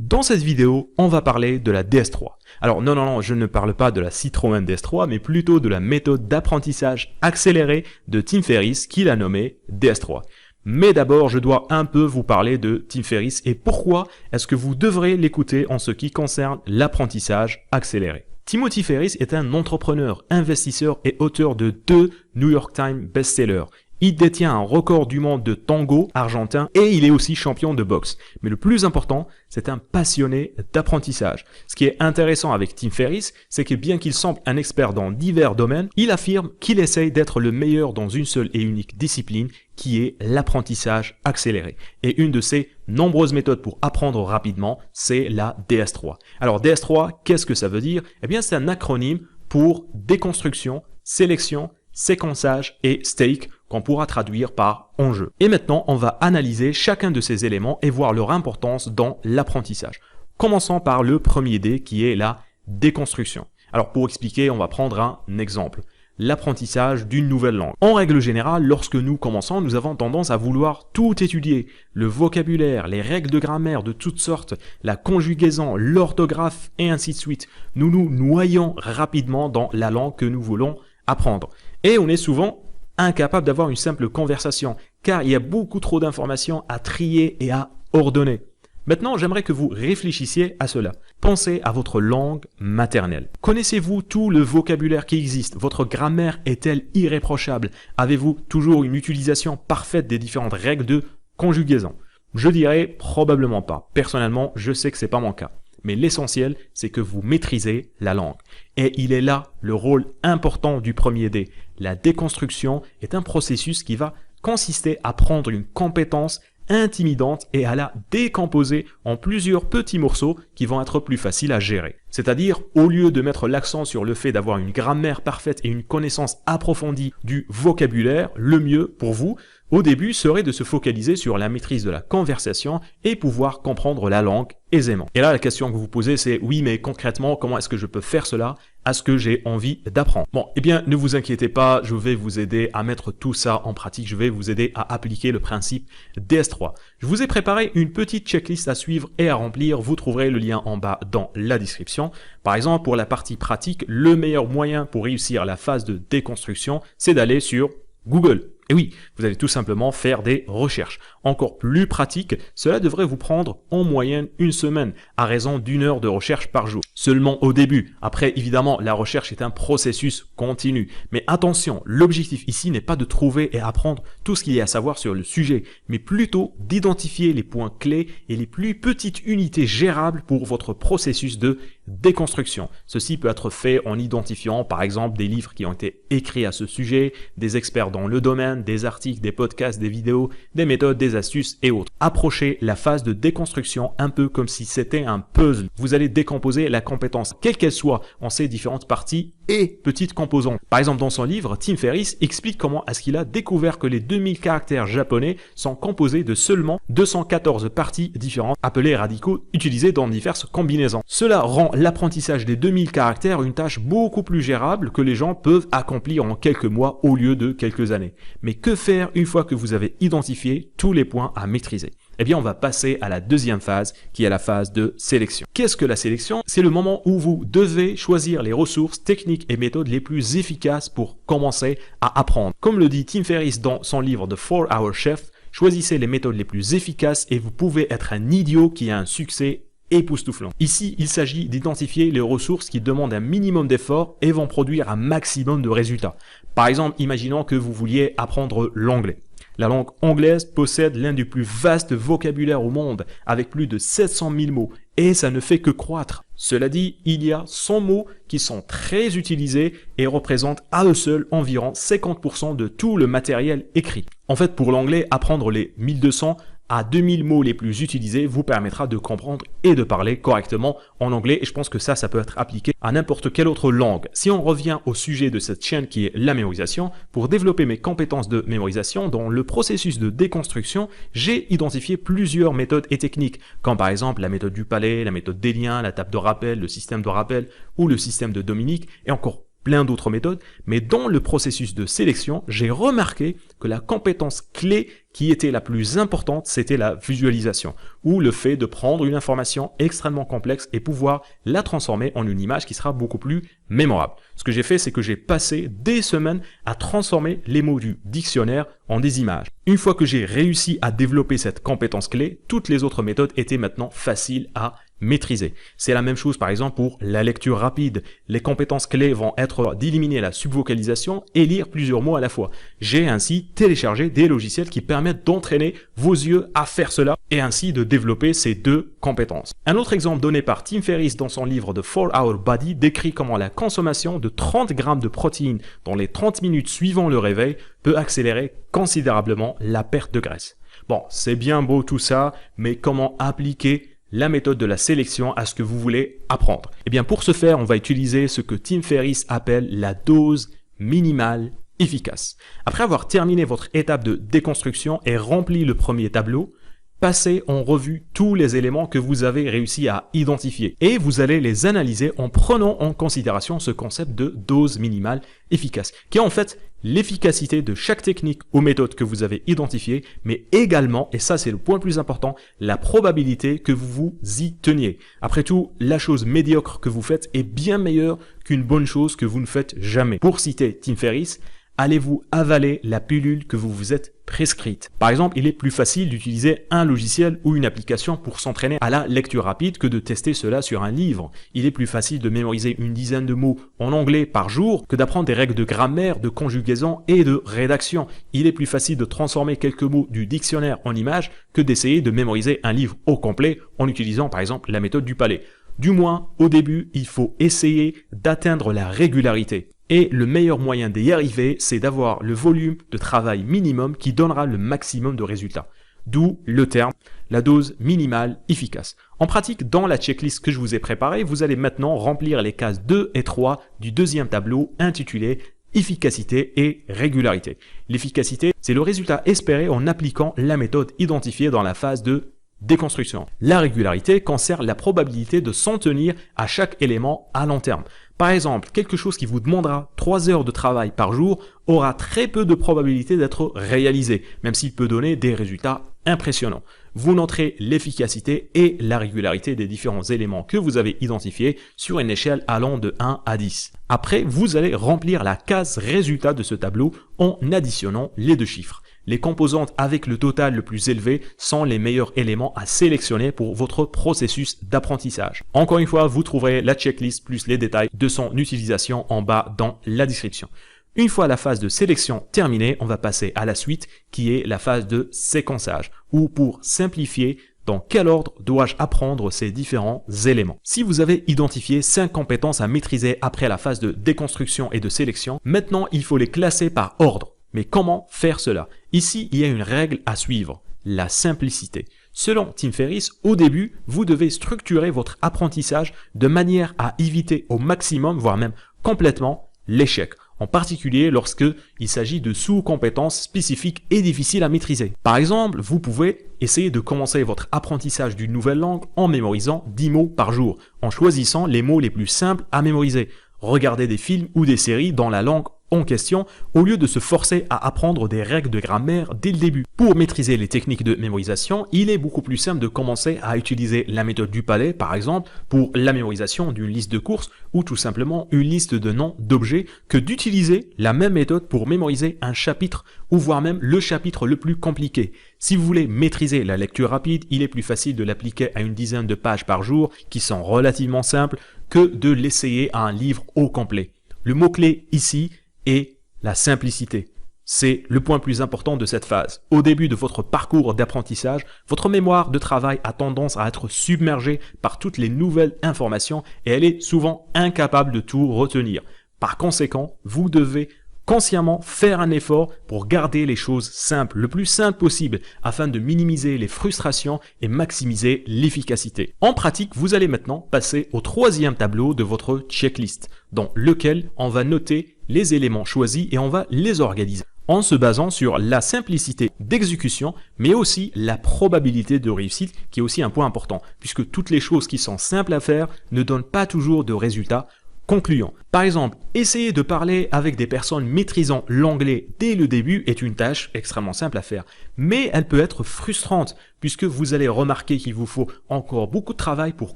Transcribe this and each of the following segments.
Dans cette vidéo, on va parler de la DS3. Alors non, je ne parle pas de la Citroën DS3, mais plutôt de la méthode d'apprentissage accéléré de Tim Ferriss qu'il a nommée DS3. Mais d'abord, je dois un peu vous parler de Tim Ferriss et pourquoi est-ce que vous devrez l'écouter en ce qui concerne l'apprentissage accéléré. Timothy Ferriss est un entrepreneur, investisseur et auteur de 2 New York Times best-sellers. Il détient un record du monde de tango argentin et il est aussi champion de boxe. Mais le plus important, c'est un passionné d'apprentissage. Ce qui est intéressant avec Tim Ferriss, c'est que bien qu'il semble un expert dans divers domaines, il affirme qu'il essaye d'être le meilleur dans une seule et unique discipline qui est l'apprentissage accéléré. Et une de ses nombreuses méthodes pour apprendre rapidement, c'est la DS3. Alors DS3, qu'est-ce que ça veut dire? Eh bien, c'est un acronyme pour déconstruction, sélection, séquençage et stake qu'on pourra traduire par enjeu. Et maintenant, on va analyser chacun de ces éléments et voir leur importance dans l'apprentissage. Commençons par le premier D qui est la déconstruction. Alors pour expliquer, on va prendre un exemple. L'apprentissage d'une nouvelle langue. En règle générale, lorsque nous commençons, nous avons tendance à vouloir tout étudier. Le vocabulaire, les règles de grammaire de toutes sortes, la conjugaison, l'orthographe et ainsi de suite. Nous nous noyons rapidement dans la langue que nous voulons apprendre. Et on est souvent incapable d'avoir une simple conversation, car il y a beaucoup trop d'informations à trier et à ordonner. Maintenant, j'aimerais que vous réfléchissiez à cela. Pensez à votre langue maternelle. Connaissez-vous tout le vocabulaire qui existe? Votre grammaire est-elle irréprochable? Avez-vous toujours une utilisation parfaite des différentes règles de conjugaison? Je dirais probablement pas. Personnellement, je sais que c'est pas mon cas. Mais l'essentiel, c'est que vous maîtrisez la langue. Et il est là le rôle important du premier D. La déconstruction est un processus qui va consister à prendre une compétence intimidante et à la décomposer en plusieurs petits morceaux qui vont être plus faciles à gérer. C'est-à-dire, au lieu de mettre l'accent sur le fait d'avoir une grammaire parfaite et une connaissance approfondie du vocabulaire, le mieux pour vous, au début, serait de se focaliser sur la maîtrise de la conversation et pouvoir comprendre la langue aisément. Et là, la question que vous vous posez, c'est oui, mais concrètement, comment est-ce que je peux faire cela à ce que j'ai envie d'apprendre? Bon, eh bien, ne vous inquiétez pas, je vais vous aider à mettre tout ça en pratique. Je vais vous aider à appliquer le principe DS3. Je vous ai préparé une petite checklist à suivre et à remplir. Vous trouverez le lien en bas dans la description. Par exemple, pour la partie pratique, le meilleur moyen pour réussir la phase de déconstruction, c'est d'aller sur Google. Et oui, vous allez tout simplement faire des recherches. Encore plus pratique, cela devrait vous prendre en moyenne une semaine, à raison d'1 heure de recherche par jour. Seulement au début. Après, évidemment, la recherche est un processus continu. Mais attention, l'objectif ici n'est pas de trouver et apprendre tout ce qu'il y a à savoir sur le sujet, mais plutôt d'identifier les points clés et les plus petites unités gérables pour votre processus de déconstruction. Ceci peut être fait en identifiant, par exemple, des livres qui ont été écrits à ce sujet, des experts dans le domaine, des articles, des podcasts, des vidéos, des méthodes, des astuces et autres. Approchez la phase de déconstruction un peu comme si c'était un puzzle. Vous allez décomposer la compétence, quelle qu'elle soit, en ses différentes parties et petites composantes. Par exemple, dans son livre, Tim Ferriss explique comment est-ce qu'il a découvert que les 2000 caractères japonais sont composés de seulement 214 parties différentes, appelées radicaux, utilisées dans diverses combinaisons. Cela rend l'apprentissage des 2000 caractères une tâche beaucoup plus gérable que les gens peuvent accomplir en quelques mois au lieu de quelques années. Mais que faire une fois que vous avez identifié tous les points à maîtriser? Eh bien, on va passer à la deuxième phase, qui est la phase de sélection. Qu'est-ce que la sélection? C'est le moment où vous devez choisir les ressources, techniques et méthodes les plus efficaces pour commencer à apprendre. Comme le dit Tim Ferriss dans son livre The 4-Hour Chef, choisissez les méthodes les plus efficaces et vous pouvez être un idiot qui a un succès époustouflant. Ici, il s'agit d'identifier les ressources qui demandent un minimum d'effort et vont produire un maximum de résultats. Par exemple, imaginons que vous vouliez apprendre l'anglais. La langue anglaise possède l'un des plus vastes vocabulaires au monde, avec plus de 700 000 mots, et ça ne fait que croître. Cela dit, il y a 100 mots qui sont très utilisés et représentent à eux seuls environ 50% de tout le matériel écrit. En fait, pour l'anglais, apprendre les 1200 à 2000 mots les plus utilisés vous permettra de comprendre et de parler correctement en anglais et je pense que ça peut être appliqué à n'importe quelle autre langue. Si on revient au sujet de cette chaîne qui est la mémorisation, pour développer mes compétences de mémorisation, dans le processus de déconstruction, j'ai identifié plusieurs méthodes et techniques, comme par exemple la méthode du palais, la méthode des liens, la table de rappel, le système de rappel ou le système de Dominique et encore plein d'autres méthodes, mais dans le processus de sélection, j'ai remarqué que la compétence clé qui était la plus importante, c'était la visualisation, ou le fait de prendre une information extrêmement complexe et pouvoir la transformer en une image qui sera beaucoup plus mémorable. Ce que j'ai fait, c'est que j'ai passé des semaines à transformer les mots du dictionnaire en des images. Une fois que j'ai réussi à développer cette compétence clé, toutes les autres méthodes étaient maintenant faciles à maîtriser. C'est la même chose par exemple pour la lecture rapide. Les compétences clés vont être d'éliminer la subvocalisation et lire plusieurs mots à la fois. J'ai ainsi téléchargé des logiciels qui permettent d'entraîner vos yeux à faire cela et ainsi de développer ces deux compétences. Un autre exemple donné par Tim Ferriss dans son livre The 4-Hour Body décrit comment la consommation de 30 grammes de protéines dans les 30 minutes suivant le réveil peut accélérer considérablement la perte de graisse. Bon, c'est bien beau tout ça, mais comment appliquer la méthode de la sélection à ce que vous voulez apprendre? Eh bien, pour ce faire, on va utiliser ce que Tim Ferriss appelle la dose minimale efficace. Après avoir terminé votre étape de déconstruction et rempli le premier tableau, passez en revue tous les éléments que vous avez réussi à identifier et vous allez les analyser en prenant en considération ce concept de dose minimale efficace, qui est en fait l'efficacité de chaque technique ou méthode que vous avez identifiée, mais également, et ça c'est le point le plus important, la probabilité que vous vous y teniez. Après tout, la chose médiocre que vous faites est bien meilleure qu'une bonne chose que vous ne faites jamais. Pour citer Tim Ferriss, allez-vous avaler la pilule que vous vous êtes prescrite? Par exemple, il est plus facile d'utiliser un logiciel ou une application pour s'entraîner à la lecture rapide que de tester cela sur un livre. Il est plus facile de mémoriser une dizaine de mots en anglais par jour que d'apprendre des règles de grammaire, de conjugaison et de rédaction. Il est plus facile de transformer quelques mots du dictionnaire en images que d'essayer de mémoriser un livre au complet en utilisant par exemple la méthode du palais. Du moins, au début, il faut essayer d'atteindre la régularité. Et le meilleur moyen d'y arriver, c'est d'avoir le volume de travail minimum qui donnera le maximum de résultats. D'où le terme, la dose minimale efficace. En pratique, dans la checklist que je vous ai préparée, vous allez maintenant remplir les cases 2 et 3 du deuxième tableau intitulé efficacité et régularité. L'efficacité, c'est le résultat espéré en appliquant la méthode identifiée dans la phase de déconstruction. La régularité concerne la probabilité de s'en tenir à chaque élément à long terme. Par exemple, quelque chose qui vous demandera 3 heures de travail par jour aura très peu de probabilité d'être réalisé, même s'il peut donner des résultats impressionnants. Vous noterez l'efficacité et la régularité des différents éléments que vous avez identifiés sur une échelle allant de 1 à 10. Après, vous allez remplir la case résultat de ce tableau en additionnant les deux chiffres. Les composantes avec le total le plus élevé sont les meilleurs éléments à sélectionner pour votre processus d'apprentissage. Encore une fois, vous trouverez la checklist plus les détails de son utilisation en bas dans la description. Une fois la phase de sélection terminée, on va passer à la suite qui est la phase de séquençage ou pour simplifier, dans quel ordre dois-je apprendre ces différents éléments? Si vous avez identifié 5 compétences à maîtriser après la phase de déconstruction et de sélection, maintenant il faut les classer par ordre. Mais comment faire cela? Ici, il y a une règle à suivre, la simplicité. Selon Tim Ferriss, au début, vous devez structurer votre apprentissage de manière à éviter au maximum, voire même complètement, l'échec. En particulier lorsque il s'agit de sous-compétences spécifiques et difficiles à maîtriser. Par exemple, vous pouvez essayer de commencer votre apprentissage d'une nouvelle langue en mémorisant 10 mots par jour, en choisissant les mots les plus simples à mémoriser. Regardez des films ou des séries dans la langue en question au lieu de se forcer à apprendre des règles de grammaire dès le début. Pour maîtriser les techniques de mémorisation, il est beaucoup plus simple de commencer à utiliser la méthode du palais, par exemple, pour la mémorisation d'une liste de courses ou tout simplement une liste de noms d'objets que d'utiliser la même méthode pour mémoriser un chapitre ou voire même le chapitre le plus compliqué. Si vous voulez maîtriser la lecture rapide, il est plus facile de l'appliquer à une dizaine de pages par jour qui sont relativement simples que de l'essayer à un livre au complet. Le mot-clé ici est la simplicité. C'est le point plus important de cette phase. Au début de votre parcours d'apprentissage, votre mémoire de travail a tendance à être submergée par toutes les nouvelles informations et elle est souvent incapable de tout retenir. Par conséquent, vous devez consciemment faire un effort pour garder les choses simples, le plus simple possible, afin de minimiser les frustrations et maximiser l'efficacité. En pratique, vous allez maintenant passer au troisième tableau de votre checklist, dans lequel on va noter les éléments choisis et on va les organiser en se basant sur la simplicité d'exécution, mais aussi la probabilité de réussite, qui est aussi un point important, puisque toutes les choses qui sont simples à faire ne donnent pas toujours de résultats concluant. Par exemple, essayer de parler avec des personnes maîtrisant l'anglais dès le début est une tâche extrêmement simple à faire, mais elle peut être frustrante puisque vous allez remarquer qu'il vous faut encore beaucoup de travail pour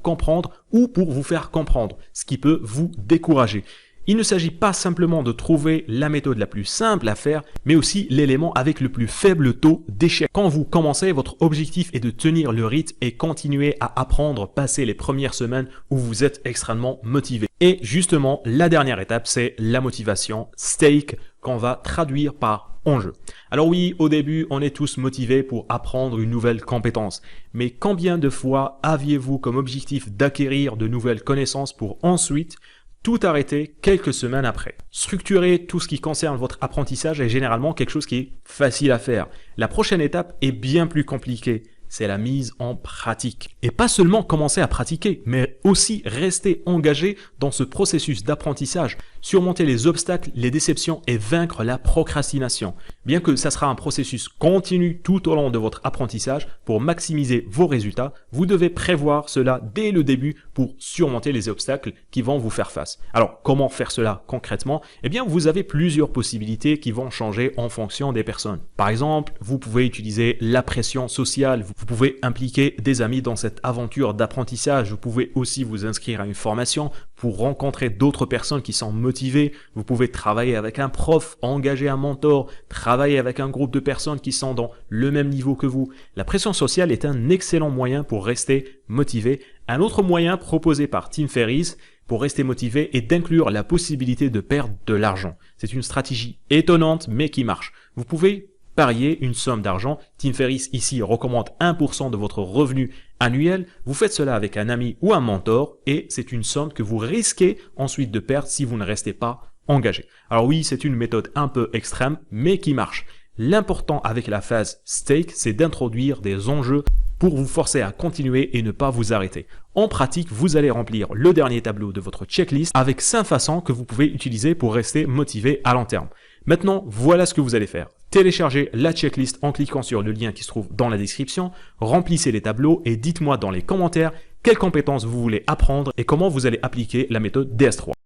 comprendre ou pour vous faire comprendre, ce qui peut vous décourager. Il ne s'agit pas simplement de trouver la méthode la plus simple à faire, mais aussi l'élément avec le plus faible taux d'échec. Quand vous commencez, votre objectif est de tenir le rythme et continuer à apprendre, passer les premières semaines où vous êtes extrêmement motivé. Et justement, la dernière étape, c'est la motivation, stake, qu'on va traduire par enjeu. Alors oui, au début, on est tous motivés pour apprendre une nouvelle compétence. Mais combien de fois aviez-vous comme objectif d'acquérir de nouvelles connaissances pour ensuite tout arrêter quelques semaines après? Structurer tout ce qui concerne votre apprentissage est généralement quelque chose qui est facile à faire. La prochaine étape est bien plus compliquée. C'est la mise en pratique. Et pas seulement commencer à pratiquer, mais aussi rester engagé dans ce processus d'apprentissage, surmonter les obstacles, les déceptions et vaincre la procrastination. Bien que ça sera un processus continu tout au long de votre apprentissage, pour maximiser vos résultats, vous devez prévoir cela dès le début pour surmonter les obstacles qui vont vous faire face. Alors, comment faire cela concrètement? Eh bien, vous avez plusieurs possibilités qui vont changer en fonction des personnes. Par exemple, vous pouvez utiliser la pression sociale, vous pouvez impliquer des amis dans cette aventure d'apprentissage, vous pouvez aussi vous inscrire à une formation pour rencontrer d'autres personnes qui sont motivées, vous pouvez travailler avec un prof, engager un mentor, travailler avec un groupe de personnes qui sont dans le même niveau que vous. La pression sociale est un excellent moyen pour rester motivé. Un autre moyen proposé par Tim Ferriss pour rester motivé est d'inclure la possibilité de perdre de l'argent. C'est une stratégie étonnante mais qui marche. Vous pouvez parier une somme d'argent. Tim Ferriss ici recommande 1% de votre revenu annuel. Vous faites cela avec un ami ou un mentor et c'est une somme que vous risquez ensuite de perdre si vous ne restez pas engagé. Alors oui, c'est une méthode un peu extrême mais qui marche. L'important avec la phase stake, c'est d'introduire des enjeux pour vous forcer à continuer et ne pas vous arrêter. En pratique, vous allez remplir le dernier tableau de votre checklist avec 5 façons que vous pouvez utiliser pour rester motivé à long terme. Maintenant, voilà ce que vous allez faire. Téléchargez la checklist en cliquant sur le lien qui se trouve dans la description, remplissez les tableaux et dites-moi dans les commentaires quelles compétences vous voulez apprendre et comment vous allez appliquer la méthode DS3.